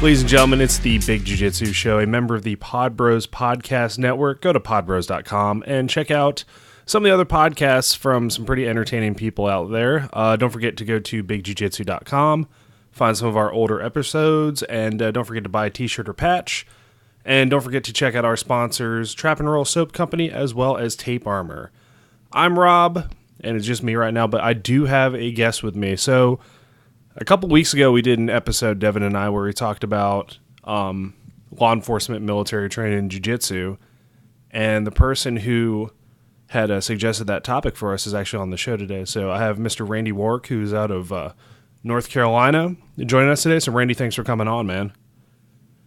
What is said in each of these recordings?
Ladies and gentlemen, it's the Big Jiu-Jitsu Show, a member of the Pod Bros Podcast Network. Go to podbros.com and check out some of the other podcasts from some pretty entertaining people out there. Don't forget to go to bigjujitsu.com, find some of our older episodes, and don't forget to buy a t-shirt or patch. And don't forget to check out our sponsors, Trap and Roll Soap Company, as well as Tape Armor. I'm Rob, and it's just me right now, but I do have a guest with me. So a couple weeks ago, we did an episode, Devin and I, where we talked about law enforcement, military training, and jiu-jitsu. And the person who had suggested that topic for us is actually on the show today. So I have Mr. Randy Wark, who's out of North Carolina, joining us today. So Randy, thanks for coming on, man.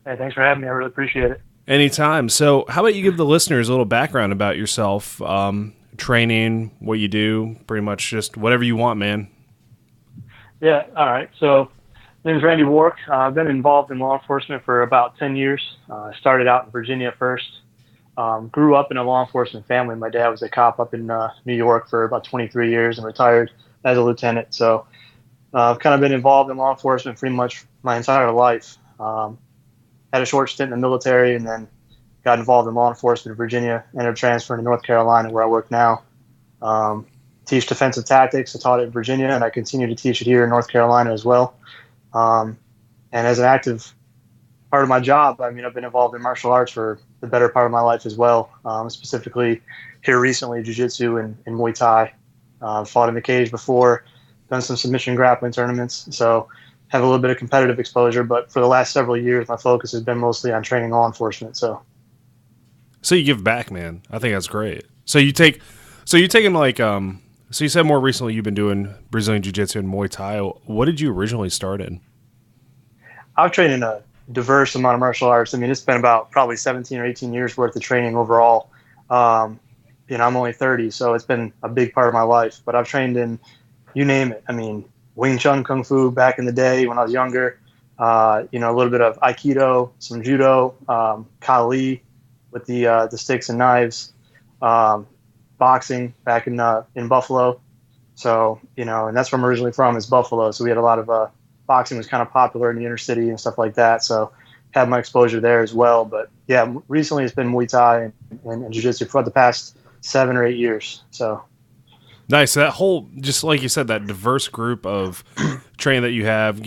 Hey, thanks for having me. I really appreciate it. Anytime. So how about you give the listeners a little background about yourself, training, what you do, pretty much just whatever you want, man. Yeah, all right. So my name is Randy Wark. I've been involved in law enforcement for about 10 years. Started out in Virginia first. Grew up in a law enforcement family. My dad was a cop up in New York for about 23 years and retired as a lieutenant. So I've kind of been involved in law enforcement pretty much my entire life. Had a short stint in the military and then got involved in law enforcement in Virginia, ended up transferring to North Carolina where I work now. Teach defensive tactics. I taught it in Virginia, and I continue to teach it here in North Carolina as well. And as an active part of my job, I mean, I've been involved in martial arts for the better part of my life as well. Specifically here recently, jiu-jitsu and Muay Thai. Fought in the cage before, done some submission grappling tournaments. So have a little bit of competitive exposure, but for the last several years, my focus has been mostly on training law enforcement. So you give back, man. I think that's great. So you're taking like, so you said more recently you've been doing Brazilian Jiu-Jitsu and Muay Thai. What did you originally start in? I've trained in a diverse amount of martial arts. I mean, it's been about probably 17 or 18 years worth of training overall. I'm only 30, so it's been a big part of my life. But I've trained in, you name it. I mean, Wing Chun Kung Fu back in the day when I was younger. A little bit of Aikido, some Judo, Kali with the sticks and knives. Boxing back in Buffalo. So, and that's where I'm originally from, is Buffalo. So we had a lot of boxing was kind of popular in the inner city and stuff like that. So had my exposure there as well. But yeah, recently it's been Muay Thai and Jiu-Jitsu for the past 7 or 8 years. So nice. That whole, just like you said, that diverse group of training that you have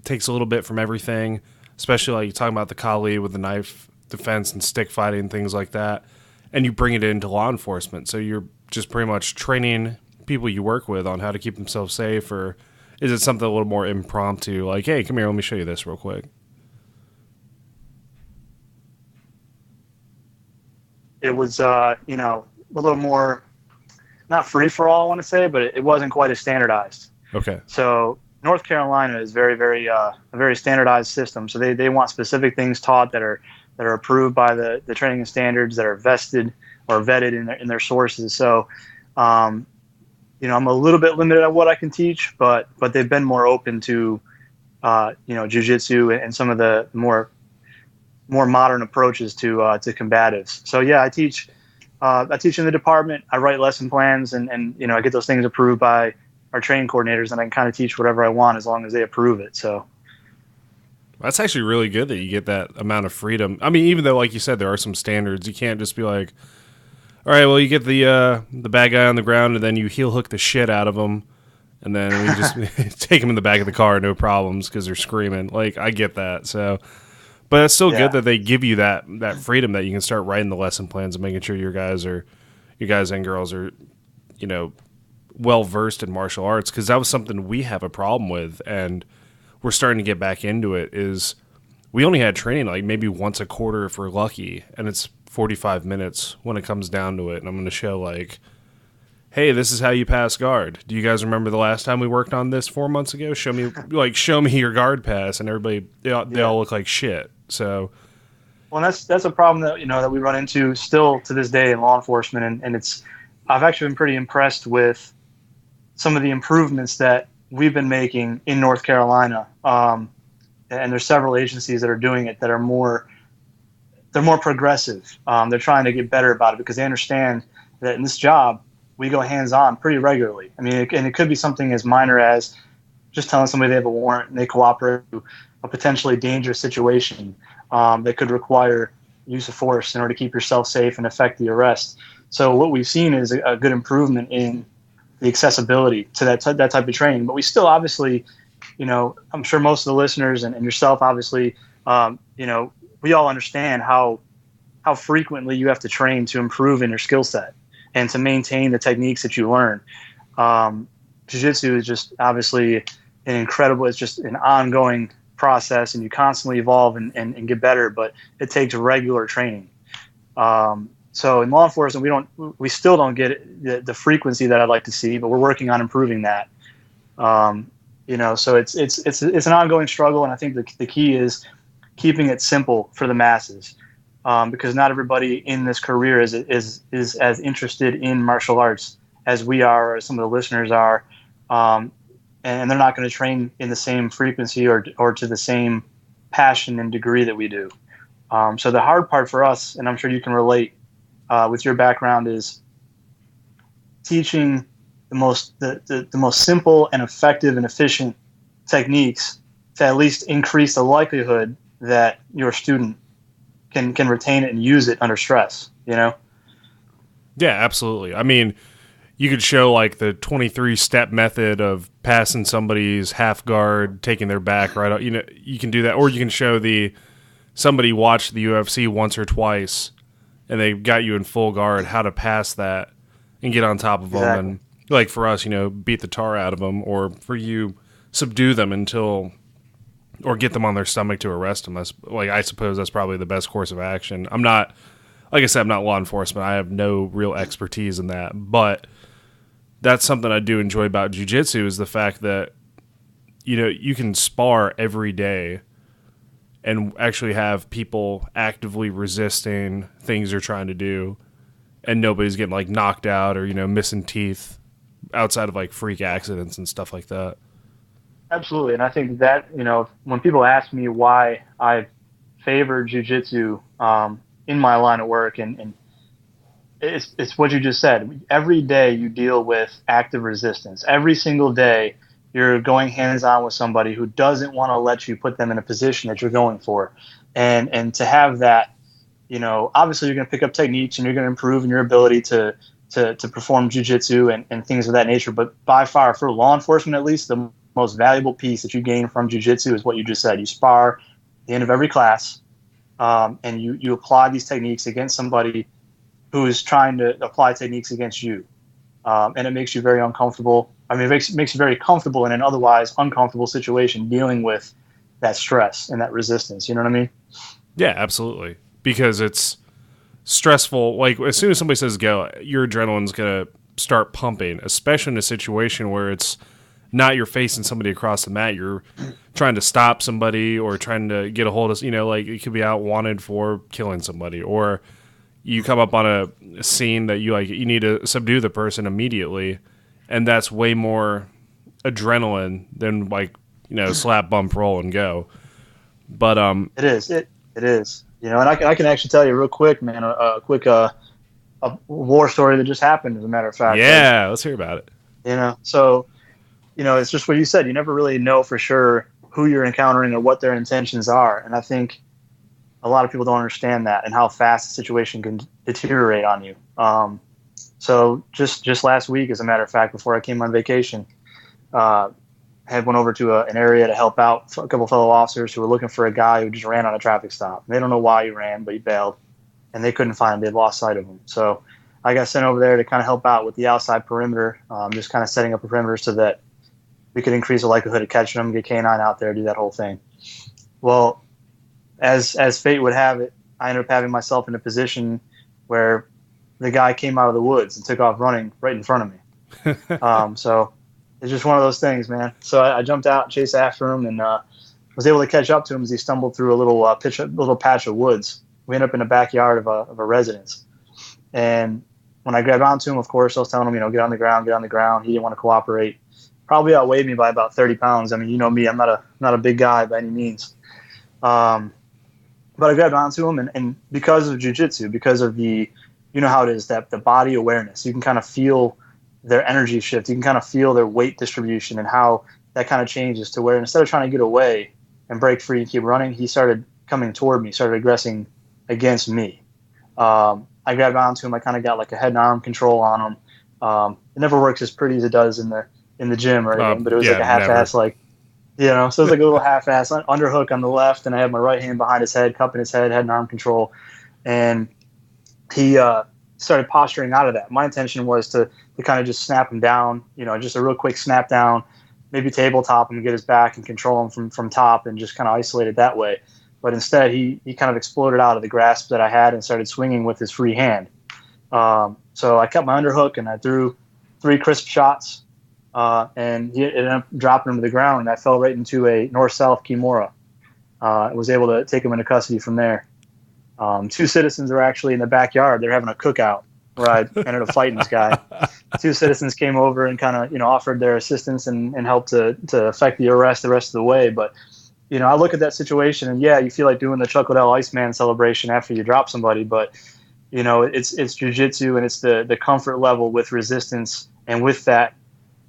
takes a little bit from everything, especially like you're talking about the Kali with the knife defense and stick fighting and things like that. And you bring it into law enforcement. So you're just pretty much training people you work with on how to keep themselves safe, or is it something a little more impromptu, like, hey, come here, let me show you this real quick? It was, a little more, not free-for-all, I want to say, but it wasn't quite as standardized. Okay. So North Carolina is very, very, a very standardized system. So they want specific things taught that are approved by the training and standards, that are vested or vetted in their sources. So, I'm a little bit limited on what I can teach, but they've been more open to, jiu-jitsu and some of the more modern approaches to combatives. So yeah, I teach in the department. I write lesson plans and I get those things approved by our training coordinators, and I can kind of teach whatever I want as long as they approve it. So. That's actually really good that you get that amount of freedom. I mean, even though, like you said, there are some standards, you can't just be like, all right, well, you get the bad guy on the ground, and then you heel hook the shit out of them, and then we just take them in the back of the car, no problems, because they're screaming. Like, I get that. So, but it's still good that they give you that freedom that you can start writing the lesson plans and making sure your guys and girls are, well versed in martial arts, because that was something we have a problem with, and we're starting to get back into it. Is we only had training like maybe once a quarter if we're lucky, and it's 45 minutes when it comes down to it. And I'm going to show like, hey, this is how you pass guard. Do you guys remember the last time we worked on this 4 months ago? Show me your guard pass, and everybody they all look like shit. So, well, that's a problem that that we run into still to this day in law enforcement, and I've actually been pretty impressed with some of the improvements that we've been making in North Carolina, and there's several agencies that are doing it that are more progressive. They're trying to get better about it because they understand that in this job we go hands-on pretty regularly. I mean, and it could be something as minor as just telling somebody they have a warrant and they cooperate to a potentially dangerous situation that could require use of force in order to keep yourself safe and effect the arrest. So what we've seen is a good improvement in the accessibility to that type of training. But we still obviously, I'm sure most of the listeners and yourself, obviously, we all understand how frequently you have to train to improve in your skill set and to maintain the techniques that you learn. Jiu-jitsu is just obviously it's just an ongoing process, and you constantly evolve and get better, but it takes regular training. So in law enforcement, we still don't get the frequency that I'd like to see, but we're working on improving that. So it's an ongoing struggle, and I think the key is keeping it simple for the masses, because not everybody in this career is as interested in martial arts as we are, or as some of the listeners are, and they're not going to train in the same frequency or to the same passion and degree that we do. So the hard part for us, and I'm sure you can relate with your background, is teaching the most simple and effective and efficient techniques to at least increase the likelihood that your student can retain it and use it under stress. Yeah, absolutely. I mean, you could show like the 23-step method of passing somebody's half guard, taking their back right out. You can do that, or you can show somebody watched the UFC once or twice, and they got you in full guard, how to pass that and get on top of them, and like for us, beat the tar out of them, or for you, subdue them or get them on their stomach to arrest them. I suppose that's probably the best course of action. I'm not, like I said, I'm not law enforcement. I have no real expertise in that, but that's something I do enjoy about jiu-jitsu, is the fact that, you can spar every day and actually have people actively resisting things they're trying to do, and nobody's getting like knocked out or, missing teeth outside of like freak accidents and stuff like that. Absolutely. And I think that, when people ask me why I favor jiu-jitsu in my line of work, and it's what you just said. Every day you deal with active resistance. Every single day you're going hands-on with somebody who doesn't want to let you put them in a position that you're going for. And to have that, obviously you're going to pick up techniques and you're going to improve in your ability to perform jiu-jitsu and things of that nature. But by far, for law enforcement at least, the most valuable piece that you gain from jiu-jitsu is what you just said. You spar at the end of every class, and you apply these techniques against somebody who is trying to apply techniques against you. And it makes you very uncomfortable. I mean, it makes you very comfortable in an otherwise uncomfortable situation, dealing with that stress and that resistance. You know what I mean? Yeah, absolutely. Because it's stressful. Like, as soon as somebody says go, your adrenaline's going to start pumping, especially in a situation where it's not you're facing somebody across the mat. You're trying to stop somebody or trying to get a hold of, like you could be out wanted for killing somebody, or you come up on a scene that you need to subdue the person immediately, and that's way more adrenaline than slap, bump, roll, and go. But it is. It is. And I can actually tell you real quick, man, a quick a war story that just happened, as a matter of fact. Yeah, let's hear about it. So it's just what you said. You never really know for sure who you're encountering or what their intentions are, and I think a lot of people don't understand that and how fast the situation can deteriorate on you. So just last week, as a matter of fact, before I came on vacation, had went over to an area to help out a couple fellow officers who were looking for a guy who just ran on a traffic stop. They don't know why he ran, but he bailed, and they couldn't find him. They'd lost sight of him. So I got sent over there to kind of help out with the outside perimeter, just kind of setting up a perimeter so that we could increase the likelihood of catching him, get K9 out there, do that whole thing. Well, as fate would have it, I ended up having myself in a position where the guy came out of the woods and took off running right in front of me. So it's just one of those things, man. So I jumped out and chased after him, and was able to catch up to him as he stumbled through a little patch of woods. We ended up in the backyard of a residence. And when I grabbed onto him, of course, I was telling him, get on the ground. He didn't want to cooperate. Probably outweighed me by about 30 pounds. I mean, you know me, I'm not a big guy by any means. But I grabbed onto him, and because of jiu-jitsu, because of the, how it is, that the body awareness, you can kind of feel their energy shift. You can kind of feel their weight distribution and how that kind of changes to where instead of trying to get away, and break free and keep running, he started coming toward me, started aggressing against me. I grabbed onto him. I kind of got like a head and arm control on him. It never works as pretty as it does in the gym or anything, but it was Yeah, like a never. half-ass, like, so it was like a little half-ass underhook on the left, and I had my right hand behind his head, cupping his head and arm control, and he started posturing out of that. My intention was to kind of just snap him down, just a real quick snap down, maybe tabletop him, get his back and control him from top, and just kind of isolate it that way. But instead, he kind of exploded out of the grasp that I had and started swinging with his free hand. So I kept my underhook and I threw 3 crisp shots, and he ended up dropping him to the ground, and I fell right into a north-south Kimura. I was able to take him into custody from there. 2 citizens are actually in the backyard. They're having a cookout where I ended up fighting this guy. 2 citizens came over and kind of, offered their assistance and helped to effect the arrest the rest of the way. But, I look at that situation and yeah, you feel like doing the Chuck Liddell Iceman celebration after you drop somebody, but it's jiu-jitsu, and it's the comfort level with resistance and with that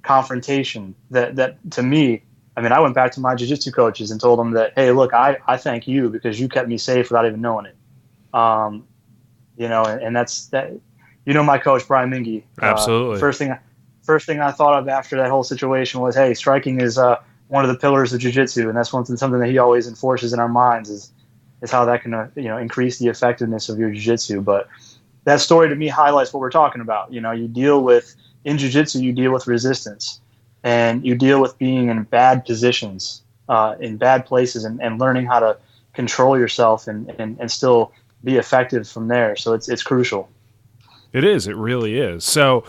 confrontation that to me, I mean, I went back to my jiu-jitsu coaches and told them that, hey, look, I thank you because you kept me safe without even knowing it. And that's that. My coach Brian Mingy. Absolutely. First thing I thought of after that whole situation was, hey, striking is one of the pillars of jiu-jitsu, and that's something that he always enforces in our minds is how that can increase the effectiveness of your jiu-jitsu. But that story to me highlights what we're talking about. In jiu-jitsu, you deal with resistance, and you deal with being in bad positions, in bad places, and learning how to control yourself and still be effective from there. So it's crucial. It is. It really is. So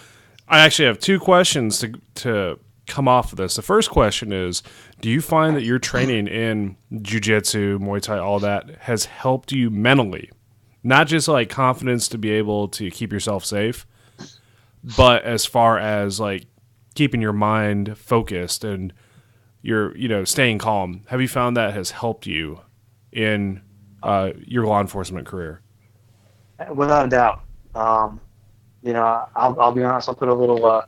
I actually have 2 questions to come off of this. The first question is, do you find that your training in jiu-jitsu, Muay Thai, all that has helped you mentally? Not just like confidence to be able to keep yourself safe, but as far as like keeping your mind focused and you're, staying calm. Have you found that has helped you in your law enforcement career? Without a doubt. I'll be honest. I'll put a little.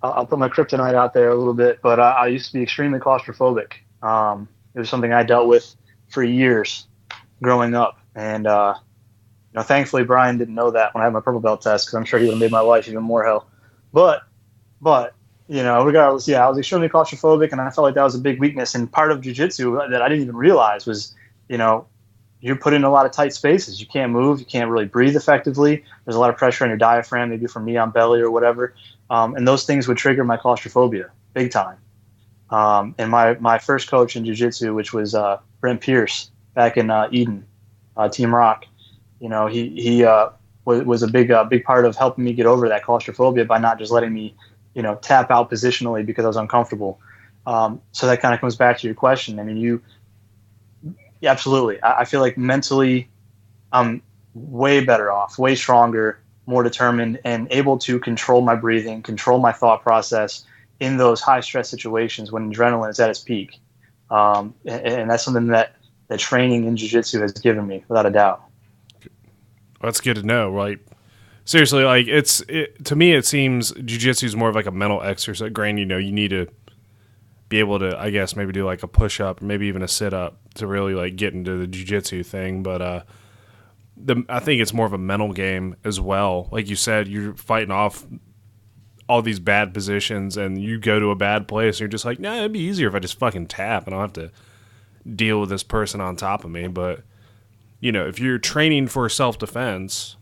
I'll put my kryptonite out there a little bit, but I used to be extremely claustrophobic. It was something I dealt with for years growing up, and thankfully Brian didn't know that when I had my purple belt test, because I'm sure he would have made my life even more hell. But regardless, yeah, I was extremely claustrophobic, and I felt like that was a big weakness. And part of jiu-jitsu that I didn't even realize was, you're put in a lot of tight spaces. You can't move. You can't really breathe effectively. There's a lot of pressure on your diaphragm, maybe from knee on belly or whatever. And those things would trigger my claustrophobia big time. And my first coach in jiu-jitsu, which was Brent Pierce back in Eden, Team Rock, he was a big part of helping me get over that claustrophobia by not just letting me, tap out positionally because I was uncomfortable. So that kind of comes back to your question. I mean, yeah, absolutely. I feel like mentally I'm way better off, way stronger, more determined, and able to control my breathing, control my thought process in those high stress situations when adrenaline is at its peak. And that's something that training in jiu-jitsu has given me, without a doubt. That's good to know, right? Seriously, like to me, it seems jiu-jitsu is more of like a mental exercise. Granted, you need to be able to, I guess, maybe do like a push-up, maybe even a sit-up to really like get into the jiu-jitsu thing. But I think it's more of a mental game as well. Like you said, you're fighting off all these bad positions, and you go to a bad place, and you're just like, nah, it'd be easier if I just fucking tap and I don't have to deal with this person on top of me. But if you're training for self-defense,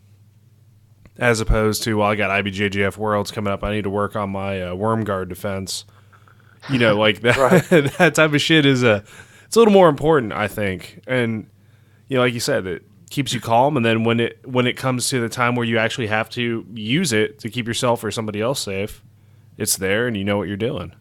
as opposed to, well, I got IBJJF Worlds coming up, I need to work on my worm guard defense. Like that, right. That type of shit it's a little more important, I think. And, like you said, it keeps you calm. And then when it comes to the time where you actually have to use it to keep yourself or somebody else safe, it's there and you know what you're doing.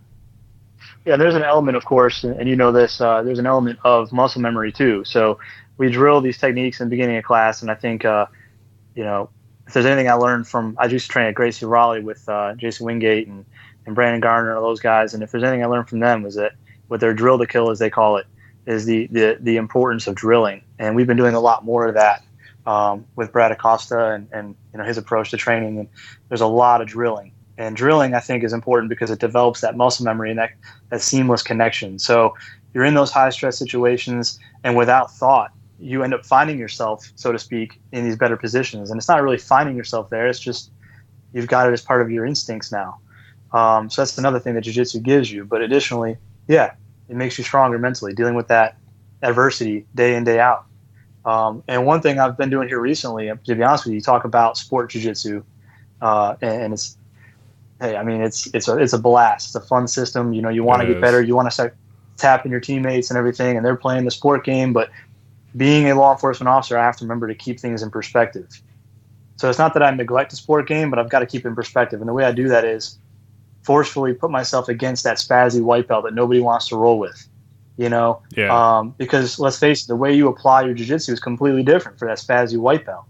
Yeah, there's an element, of course, and this, there's an element of muscle memory too. So we drill these techniques in the beginning of class, and I think, if there's anything I learned from, I used to train at Gracie Raleigh with Jason Wingate and Brandon Garner and those guys, and if there's anything I learned from them is that with their drill to kill, as they call it, is the importance of drilling. And we've been doing a lot more of that with Brad Acosta and his approach to training. And there's a lot of drilling. And drilling, I think, is important because it develops that muscle memory and that seamless connection. So, you're in those high stress situations, and without thought, you end up finding yourself, so to speak, in these better positions. And it's not really finding yourself there. It's just you've got it as part of your instincts now. So that's another thing that jiu-jitsu gives you. But additionally, yeah, it makes you stronger mentally, dealing with that adversity day in, day out. And one thing I've been doing here recently, to be honest with you, you talk about sport jiu-jitsu, and it's, hey, I mean, it's a blast. It's a fun system. You know, you want to get better. You want to start tapping your teammates and everything, and they're playing the sport game. But being a law enforcement officer, I have to remember to keep things in perspective. So it's not that I neglect the sport game, but I've got to keep it in perspective. And the way I do that is forcefully put myself against that spazzy white belt that nobody wants to roll with, you know? Yeah. Because let's face it, the way you apply your jiu-jitsu is completely different for that spazzy white belt.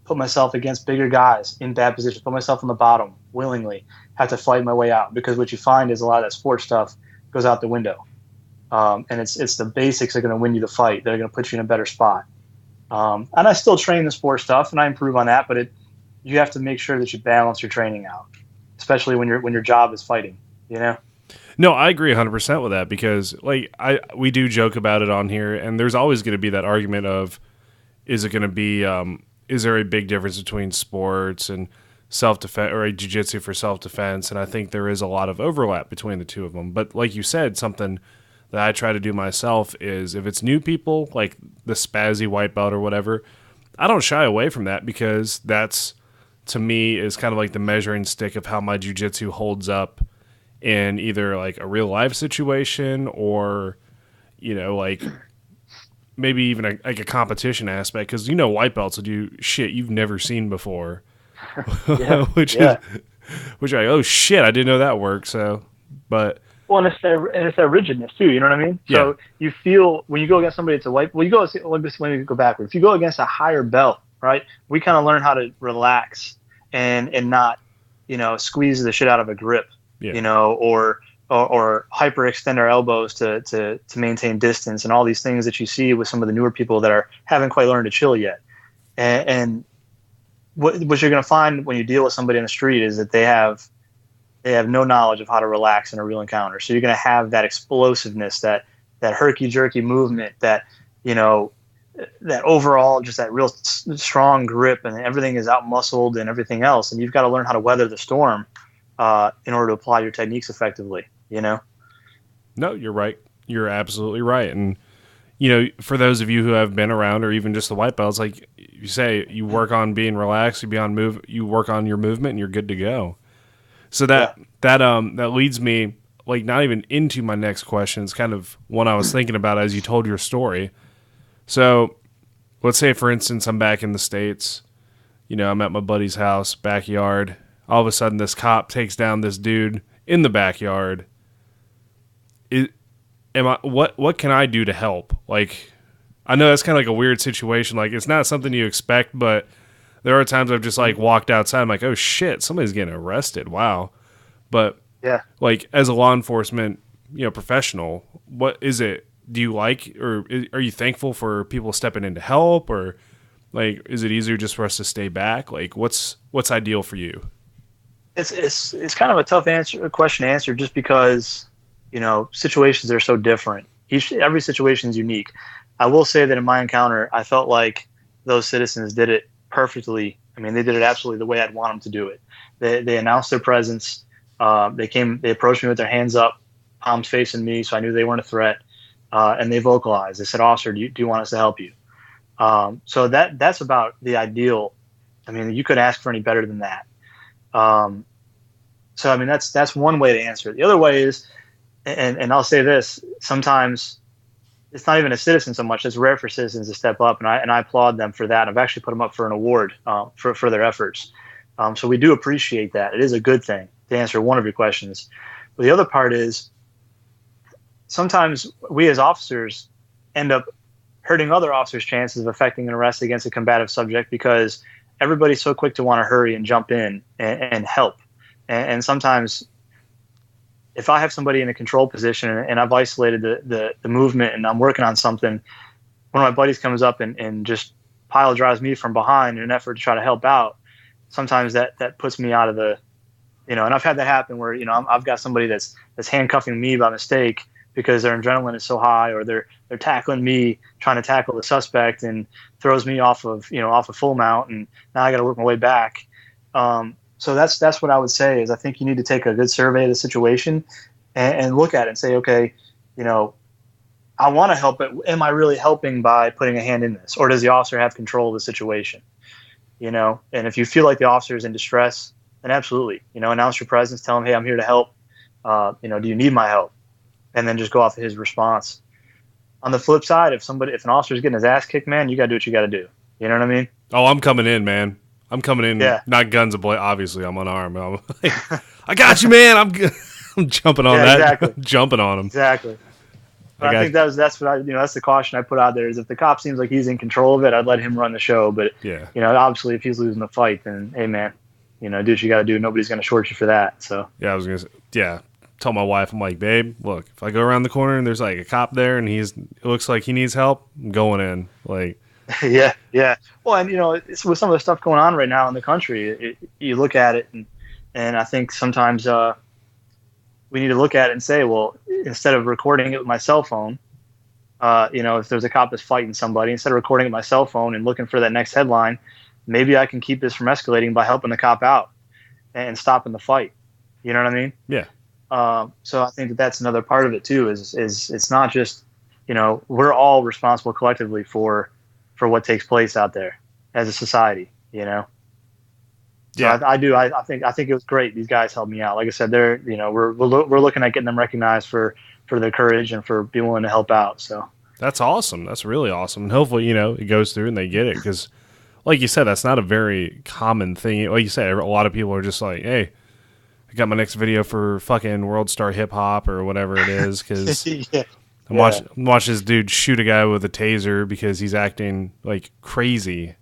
Put myself against bigger guys in bad positions, put myself on the bottom willingly, have to fight my way out, because what you find is a lot of that sport stuff goes out the window. And it's the basics that are going to win you the fight. They're going to put you in a better spot. And I still train the sport stuff and I improve on that, but you have to make sure that you balance your training out, especially when your job is fighting, you know? No, I agree 100% with that, because we do joke about it on here, and there's always going to be that argument of, is it going to be, is there a big difference between sports and self-defense, or a jiu-jitsu for self-defense? And I think there is a lot of overlap between the two of them. But like you said, something that I try to do myself is, if it's new people, like the spazzy white belt or whatever, I don't shy away from that, because that's, to me, is kind of like the measuring stick of how my jiu-jitsu holds up in either like a real life situation, or, you know, like maybe even like a competition aspect, because, you know, white belts will do shit you've never seen before. Yeah. which yeah. is like, oh shit, I didn't know that worked. So, but Well, and it's that rigidness too. You know what I mean? Yeah. So you feel when you go against somebody that's a white. Well, let me go backward. If you go against a higher belt, right? We kind of learn how to relax and not, you know, squeeze the shit out of a grip, Yeah. you know, or hyperextend our elbows to maintain distance, and all these things that you see with some of the newer people that haven't quite learned to chill yet. And what you're going to find when you deal with somebody in the street is that they have no knowledge of how to relax in a real encounter. So you're going to have that explosiveness, that herky-jerky movement, that, you know, that overall just that real strong grip, and everything is out-muscled and everything else. And you've got to learn how to weather the storm in order to apply your techniques effectively, you know? No, you're right. You're absolutely right. And, you know, for those of you who have been around, or even just the white belts, like you say, you work on being relaxed, you work on your movement, and you're good to go. So that leads me, like, not even into my next question. It's kind of one I was thinking about as you told your story. So let's say, for instance, I'm back in the States. You know, I'm at my buddy's house, backyard. All of a sudden, this cop takes down this dude in the backyard. What can I do to help? Like, I know that's kind of like a weird situation. Like, it's not something you expect, but there are times I've just like walked outside. I'm like, oh shit, somebody's getting arrested. Wow. But Yeah. like, as a law enforcement, you know, professional, what is it? Do you like, or are you thankful for people stepping in to help, or like, is it easier just for us to stay back? Like, what's ideal for you? It's kind of a tough question to answer, just because, you know, situations are so different. Every situation is unique. I will say that in my encounter, I felt like those citizens did it perfectly. I mean, they did it absolutely the way I'd want them to do it. They announced their presence. They approached me with their hands up, palms facing me, so I knew they weren't a threat. And they vocalized. They said, "Officer, do you want us to help you?" So that's about the ideal. I mean, you could ask for any better than that. So I mean, that's one way to answer it. The other way is, and I'll say this: sometimes it's not even a citizen so much. It's rare for citizens to step up, and I applaud them for that. I've actually put them up for an award for their efforts. So we do appreciate that. It is a good thing, to answer one of your questions. But the other part is, sometimes we as officers end up hurting other officers' chances of effecting an arrest against a combative subject, because everybody's so quick to want to hurry and jump in and help. And sometimes, if I have somebody in a control position and I've isolated the movement and I'm working on something, one of my buddies comes up and just pile drives me from behind in an effort to try to help out, sometimes that puts me out of the, you know, and I've had that happen where, you know, I've got somebody that's handcuffing me by mistake, because their adrenaline is so high, or they're tackling me, trying to tackle the suspect, and throws me off of full mount, and now I got to work my way back. So that's what I would say is I think you need to take a good survey of the situation and look at it and say, okay, I want to help, but am I really helping by putting a hand in this, or does the officer have control of the situation? And if you feel like the officer is in distress, then absolutely, announce your presence, tell him, hey, I'm here to help. Do you need my help? And then just go off of his response. On the flip side, if an officer is getting his ass kicked, man, you got to do what you got to do. You know what I mean? Oh, I'm coming in, man. I'm coming in, yeah. Not guns ablaze. Obviously, I'm unarmed. I'm like, I got you, man. I'm jumping on that. Exactly. Jumping on him. Exactly. But I think that's what that's the caution I put out there is if the cop seems like he's in control of it, I'd let him run the show. But obviously, if he's losing the fight, then hey, man, do what you got to do. Nobody's going to short you for that. So I was gonna say, tell my wife, I'm like, babe, look, if I go around the corner and there's like a cop there and it looks like he needs help, I'm going in. Like, yeah. Well, and it's with some of the stuff going on right now in the country, you look at it, and I think sometimes we need to look at it and say, well, instead of recording it with my cell phone, if there's a cop that's fighting somebody, instead of recording it with my cell phone and looking for that next headline, maybe I can keep this from escalating by helping the cop out and stopping the fight. You know what I mean? Yeah. So I think that's another part of it too. Is it's not just we're all responsible collectively for what takes place out there as a society. So I do. I think it was great. These guys helped me out. Like I said, we're looking at getting them recognized for their courage and for being willing to help out. So that's awesome. That's really awesome. And hopefully, it goes through and they get it because, like you said, that's not a very common thing. Like you said, a lot of people are just like, hey, I got my next video for fucking World Star Hip Hop or whatever it is because I'm watch this dude shoot a guy with a taser because he's acting like crazy.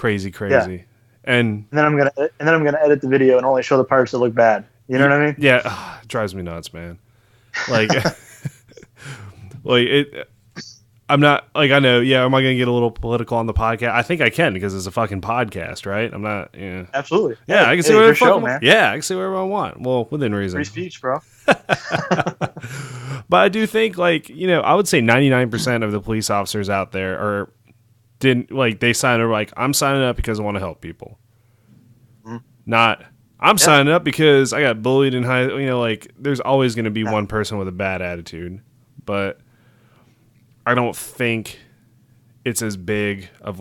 Yeah. And then I'm gonna edit the video and only show the parts that look bad. You know what I mean? Yeah, it drives me nuts, man. Like, I'm not like I know. Yeah, am I gonna get a little political on the podcast? I think I can because it's a fucking podcast, right? I'm not. Yeah, absolutely. Yeah, I can say whatever show, man. Yeah, I can say whatever I want. Well, within reason. Free speech, bro. But I do think, I would say 99% of the police officers out there they sign up like I'm signing up because I want to help people. Mm-hmm. Not I'm signing up because I got bullied in high. There's always going to be one person with a bad attitude, but I don't think it's as big of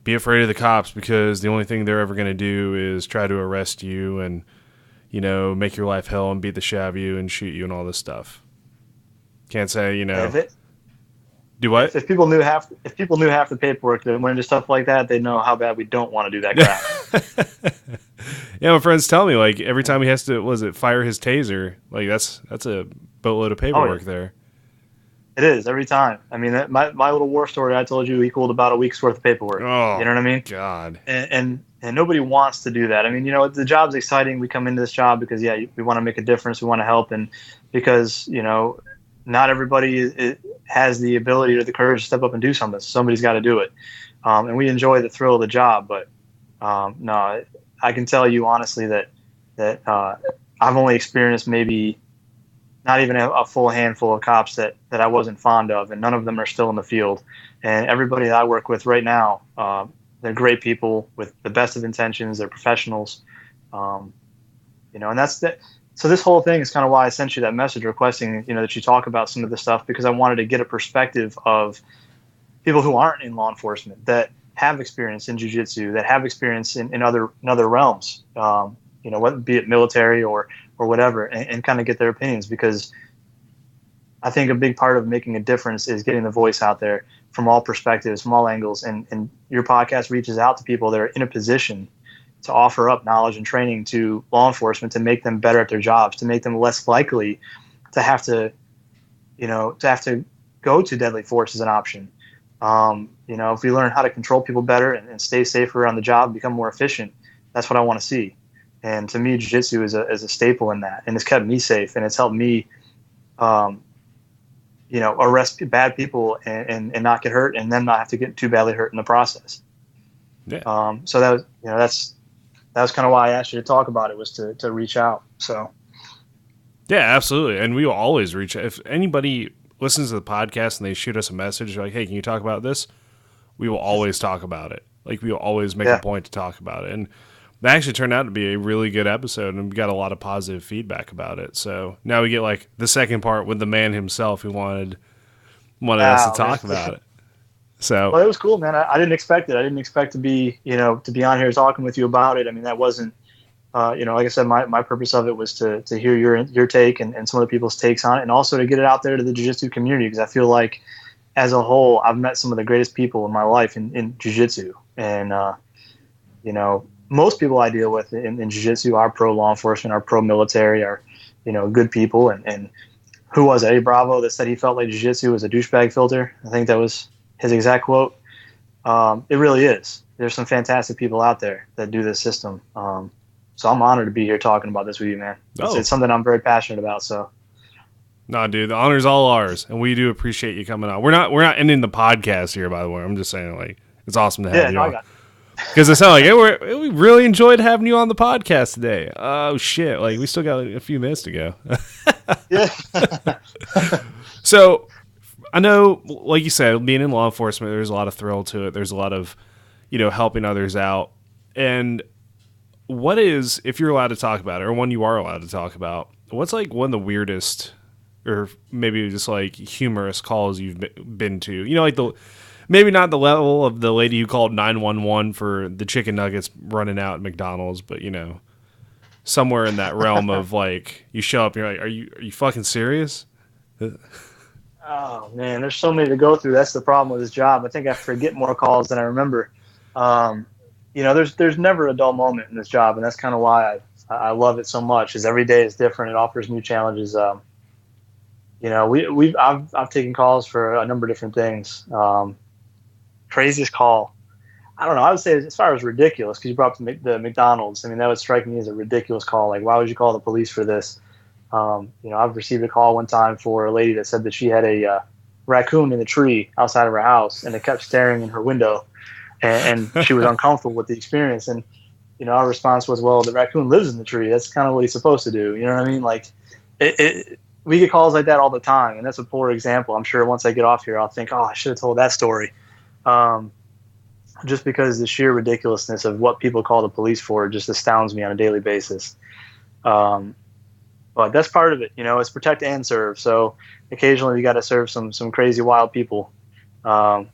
be afraid of the cops because the only thing they're ever going to do is try to arrest you and make your life hell and beat the shit out of you and shoot you and all this stuff. Can't say do what? If people knew half the paperwork that went into stuff like that, they'd know how bad we don't want to do that crap. Yeah, my friends tell me every time he has to fire his taser, that's a boatload of paperwork there. It is every time. I mean, my little war story I told you equaled about a week's worth of paperwork. Oh, you know what I mean? God. And nobody wants to do that. I mean, the job's exciting. We come into this job because we want to make a difference. We want to help, and because not everybody has the ability or the courage to step up and do something. So somebody's got to do it, and we enjoy the thrill of the job. But no, I can tell you honestly that I've only experienced maybe not even a full handful of cops that I wasn't fond of, and none of them are still in the field. And everybody that I work with right now, they're great people with the best of intentions. They're professionals, and that's that. So this whole thing is kind of why I sent you that message requesting, that you talk about some of this stuff, because I wanted to get a perspective of people who aren't in law enforcement that have experience in jiu-jitsu, that have experience in other realms, be it military or whatever, and kind of get their opinions, because I think a big part of making a difference is getting the voice out there from all perspectives, from all angles, and your podcast reaches out to people that are in a position to offer up knowledge and training to law enforcement to make them better at their jobs, to make them less likely to have to go to deadly force as an option. If we learn how to control people better and stay safer on the job, become more efficient, that's what I want to see. And to me, jiu-jitsu is a staple in that, and it's kept me safe, and it's helped me, arrest bad people and not get hurt, and then not have to get too badly hurt in the process. Yeah. So that was kind of why I asked you to talk about it, was to reach out. So. Yeah, absolutely. And we will always reach out. If anybody listens to the podcast and they shoot us a message like, hey, can you talk about this? We will always talk about it. Like, we will always make a point to talk about it. And that actually turned out to be a really good episode, and we got a lot of positive feedback about it. So now we get like the second part with the man himself who wanted us to talk about it. So, well, it was cool, man. I didn't expect it. I didn't expect to be, to be on here talking with you about it. I mean, that wasn't, like I said, my purpose of it was to hear your take and some of the people's takes on it, and also to get it out there to the jiu-jitsu community, because I feel like as a whole, I've met some of the greatest people in my life in jiu-jitsu. And, most people I deal with in jiu-jitsu are pro law enforcement, are pro military, are, good people. And who was it? Eddie Bravo that said he felt like jiu-jitsu was a douchebag filter. I think that was his exact quote. It really is. There's some fantastic people out there that do this system. So I'm honored to be here talking about this with you, man. It's something I'm very passionate about. So. No, dude, the honor's all ours, and we do appreciate you coming on. We're not ending the podcast here, by the way. I'm just saying, like, it's awesome to have you on. Because it sounded like, hey, we really enjoyed having you on the podcast today. Oh, shit. Like, we still got a few minutes to go. Yeah. So, I know, like you said, being in law enforcement, there's a lot of thrill to it. There's a lot of, helping others out. And what is, if you're allowed to talk about it, or one you are allowed to talk about, what's like one of the weirdest, or maybe just like humorous calls you've been to? Like maybe not the level of the lady who called 911 for the chicken nuggets running out at McDonald's, but somewhere in that realm of like, you show up and you're like, are you fucking serious? Oh man, there's so many to go through. That's the problem with this job. I think I forget more calls than I remember. There's never a dull moment in this job, and that's kind of why I love it so much. Is every day is different. It offers new challenges. I've taken calls for a number of different things. Craziest call, I don't know. I would say as far as ridiculous, because you brought up the McDonald's. I mean, that would strike me as a ridiculous call. Like, why would you call the police for this? I've received a call one time for a lady that said that she had a raccoon in the tree outside of her house, and it kept staring in her window, and she was uncomfortable with the experience. And our response was, well, the raccoon lives in the tree. That's kind of what he's supposed to do. You know what I mean? Like, we get calls like that all the time, and that's a poor example. I'm sure once I get off here, I'll think, oh, I should have told that story. Just because the sheer ridiculousness of what people call the police for just astounds me on a daily basis. But that's part of it, it's protect and serve. So occasionally you got to serve some crazy wild people. And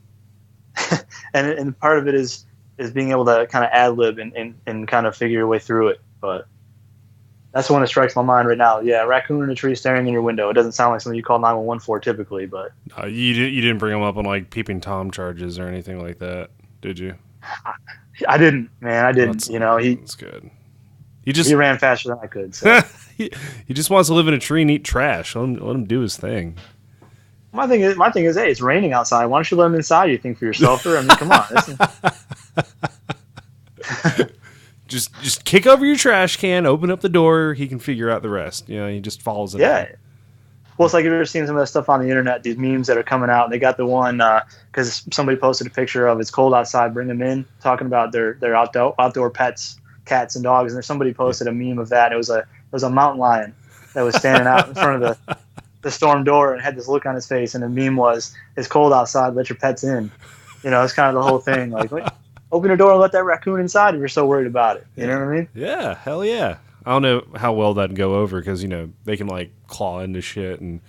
part of it is being able to kind of ad lib and kind of figure your way through it. But that's the one that strikes my mind right now. Yeah, raccoon in a tree staring in your window. It doesn't sound like something you call 911 for typically, but you didn't bring them up on like peeping Tom charges or anything like that, did you? I didn't, man. I didn't. That's good. He ran faster than I could. So. he just wants to live in a tree and eat trash. Let him do his thing. My thing is, hey, it's raining outside. Why don't you let him inside? You think for yourself, or I mean, come on. Just kick over your trash can, open up the door. He can figure out the rest. He just follows it. Yeah. Well, it's like you've ever seen some of that stuff on the internet, these memes that are coming out, and they got the one because somebody posted a picture of it's cold outside, bring them in, talking about their outdoor pets, cats and dogs, and there's somebody posted a meme of that. It was a mountain lion that was standing out in front of the storm door and had this look on his face, and the meme was, it's cold outside, let your pets in. It's kind of the whole thing. Like, open the door and let that raccoon inside if you're so worried about it. You know what I mean? Yeah, hell yeah. I don't know how well that'd go over because, they can, like, claw into shit. And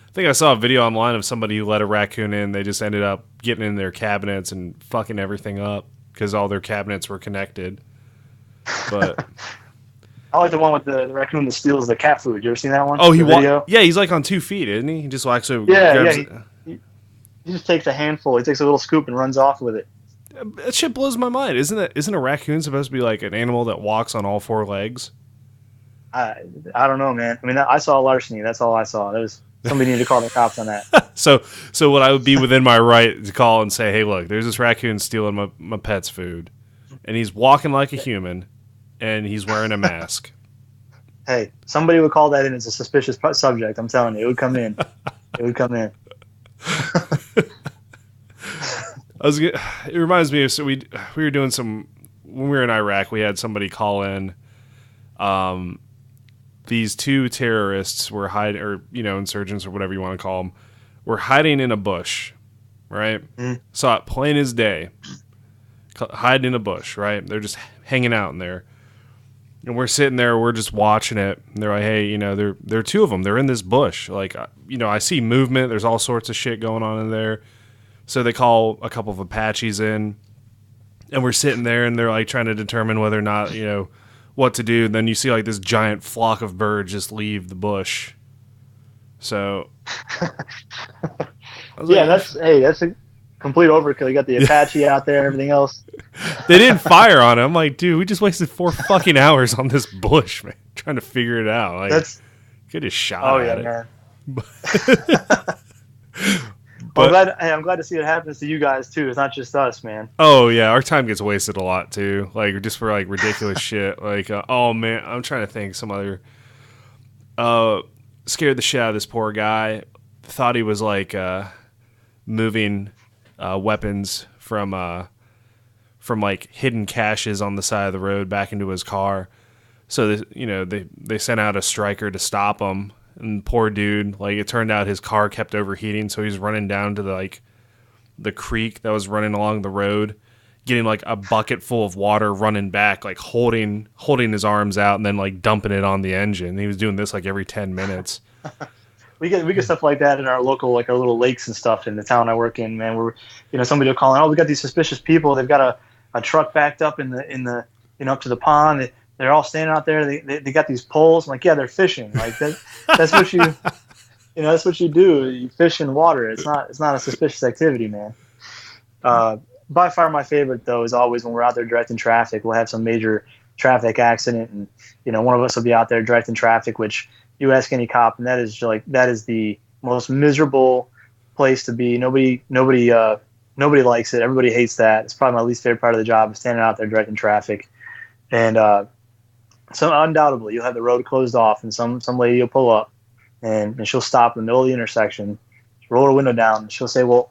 I think I saw a video online of somebody who let a raccoon in. They just ended up getting in their cabinets and fucking everything up because all their cabinets were connected. But I like the one with the raccoon that steals the cat food. You ever seen that one? Oh, he's like on 2 feet, isn't he? He just walks over. He just takes a handful. He takes a little scoop and runs off with it. That shit blows my mind. Isn't a raccoon supposed to be like an animal that walks on all 4 legs? I don't know, man. I mean, I saw larceny. That's all I saw. Somebody needed to call the cops on that. So what I would be within my right to call and say, hey, look, there's this raccoon stealing my pet's food, and he's walking like a human, and he's wearing a mask. Hey, somebody would call that in as a suspicious subject. I'm telling you, it would come in. It would come in. It reminds me of, so we were doing when we were in Iraq, we had somebody call in. these two terrorists were hiding, or insurgents or whatever you want to call them, were hiding in a bush, right? Saw it plain as day, hiding in a bush, right? They're just hanging out in there, and we're sitting there, we're just watching it. And they're like, hey, there are two of them. They're in this bush. Like, I see movement. There's all sorts of shit going on in there. So they call a couple of Apaches in, and we're sitting there, and they're like trying to determine whether or not what to do. And then you see like this giant flock of birds just leave the bush. So yeah, that's a complete overkill. You got the Apache out there, everything else. They didn't fire on him. I'm like, dude, we just wasted 4 fucking hours on this bush, man, trying to figure it out. Like, could have shot at it. Man. I'm glad to see it happens to you guys too. It's not just us, man. Oh yeah, our time gets wasted a lot too. Like just for like ridiculous shit. Like oh man, I'm trying to think some other. Scared the shit out of this poor guy. Thought he was like moving weapons from like hidden caches on the side of the road back into his car. So they sent out a striker to stop him. And poor dude, like it turned out his car kept overheating, so he's running down to the creek that was running along the road, getting like a bucket full of water, running back, like holding his arms out, and then like dumping it on the engine. He was doing this like every 10 minutes. We get stuff like that in our local, like our little lakes and stuff in the town I work in. Man, where somebody will call in, oh, we got these suspicious people. They've got a truck backed up in the up to the pond. They're all standing out there. They got these poles. I'm like, yeah, they're fishing. Like that's what you, that's what you do. You fish in water. It's not a suspicious activity, man. By far my favorite though is always when we're out there directing traffic. We'll have some major traffic accident, and one of us will be out there directing traffic. Which you ask any cop, and that is the most miserable place to be. Nobody likes it. Everybody hates that. It's probably my least favorite part of the job, is standing out there directing traffic, and. So undoubtedly, you'll have the road closed off, and some lady will pull up, and she'll stop in the middle of the intersection, roll her window down, and she'll say, "Well,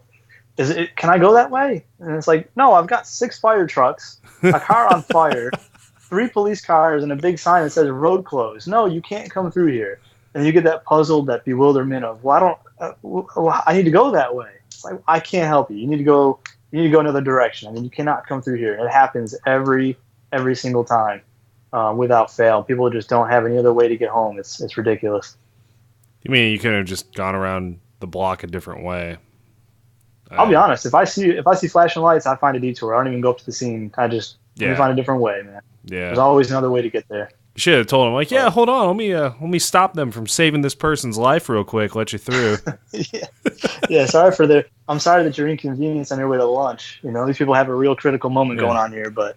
can I go that way?" And it's like, "No, I've got 6 fire trucks, a car on fire, 3 police cars, and a big sign that says road closed. No, you can't come through here." And you get that puzzled, that bewilderment of, "Well, I need to go that way." It's like, I can't help you. You need to go another direction. I mean, you cannot come through here. It happens every single time. Without fail. People just don't have any other way to get home. It's ridiculous. You mean you could have just gone around the block a different way? I'll be honest. If I see flashing lights, I find a detour. I don't even go up to the scene. Let me find a different way, man. Yeah. There's always another way to get there. You should have told him, like, yeah, hold on, let me stop them from saving this person's life real quick. Let you through. Yeah. I'm sorry that you're inconvenienced on your way to lunch. These people have a real critical moment going on here, but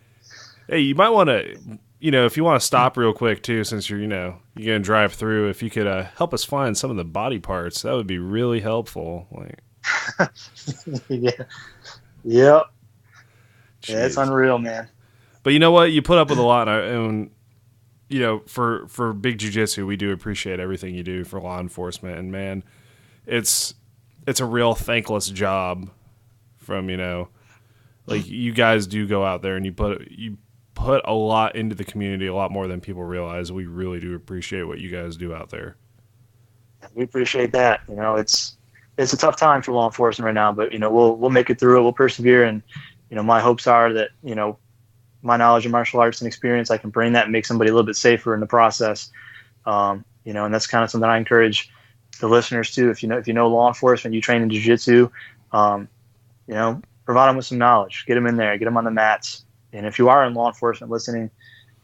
hey, you might want to. If you want to stop real quick too, since you're going to drive through, if you could help us find some of the body parts, that would be really helpful. Like, yeah, yep, yeah, it's unreal, man. But you know what? You put up with a lot, and for big jiu-jitsu, we do appreciate everything you do for law enforcement, and man, it's a real thankless job. From like you guys do go out there and you put a lot into the community, a lot more than people realize. We really do appreciate what you guys do out there. We appreciate that. It's a tough time for law enforcement right now, but we'll make it through it. We'll persevere, and my hopes are that my knowledge of martial arts and experience, I can bring that and make somebody a little bit safer in the process. And that's kind of something I encourage the listeners to. If you know law enforcement, you train in jiu-jitsu, provide them with some knowledge, get them in there, get them on the mats. And if you are in law enforcement listening,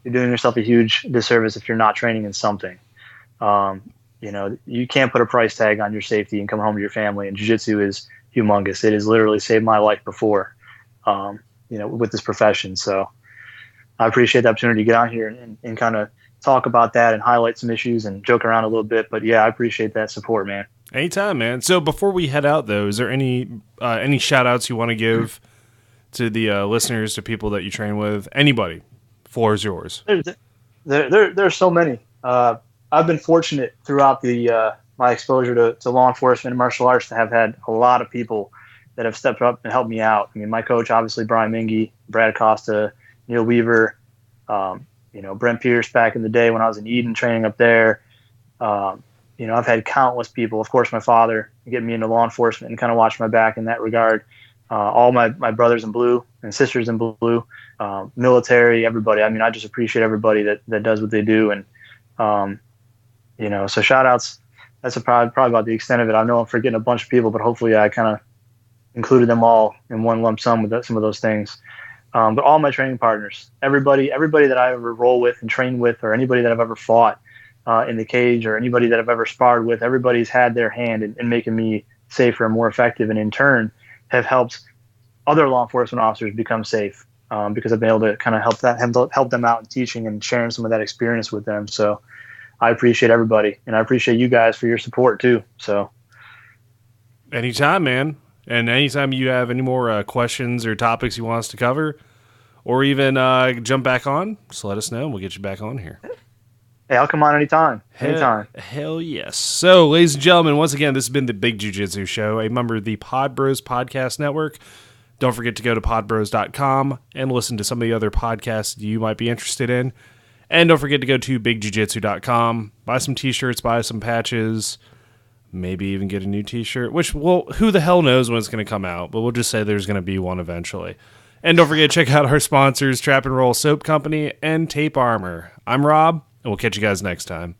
you're doing yourself a huge disservice if you're not training in something. You can't put a price tag on your safety and come home to your family. And jiu-jitsu is humongous. It has literally saved my life before, with this profession. So I appreciate the opportunity to get on here and kind of talk about that and highlight some issues and joke around a little bit. But yeah, I appreciate that support, man. Anytime, man. So before we head out, though, is there any shout outs you want to give to the listeners, to people that you train with, anybody? Floor is yours. There's so many. I've been fortunate throughout my exposure to law enforcement and martial arts to have had a lot of people that have stepped up and helped me out. I mean, my coach, obviously, Brian Mingy, Brad Costa, Neil Weaver, Brent Pierce back in the day when I was in Eden training up there, I've had countless people, of course, my father, get me into law enforcement and kind of watch my back in that regard. All my brothers in blue and sisters in blue, military, everybody. I mean, I just appreciate everybody that does what they do. And, so shout outs, that's probably about the extent of it. I know I'm forgetting a bunch of people, but hopefully I kind of included them all in one lump sum with some of those things. But all my training partners, everybody that I ever roll with and train with, or anybody that I've ever fought in the cage, or anybody that I've ever sparred with, everybody's had their hand in making me safer and more effective, and in turn have helped other law enforcement officers become safe, because I've been able to kind of help them out in teaching and sharing some of that experience with them. So I appreciate everybody, and I appreciate you guys for your support too. So anytime, man. And anytime you have any more questions or topics you want us to cover, or even jump back on, just let us know and we'll get you back on here. Hey, I'll come on anytime. Hell yes. So, ladies and gentlemen, once again, this has been the Big Jiu-Jitsu Show, a member of the Pod Bros Podcast Network. Don't forget to go to podbros.com and listen to some of the other podcasts you might be interested in. And don't forget to go to bigjujitsu.com, buy some t-shirts, buy some patches, maybe even get a new t-shirt, which, well, who the hell knows when it's going to come out, but we'll just say there's going to be one eventually. And don't forget to check out our sponsors, Trap and Roll Soap Company and Tape Armor. I'm Rob, and we'll catch you guys next time.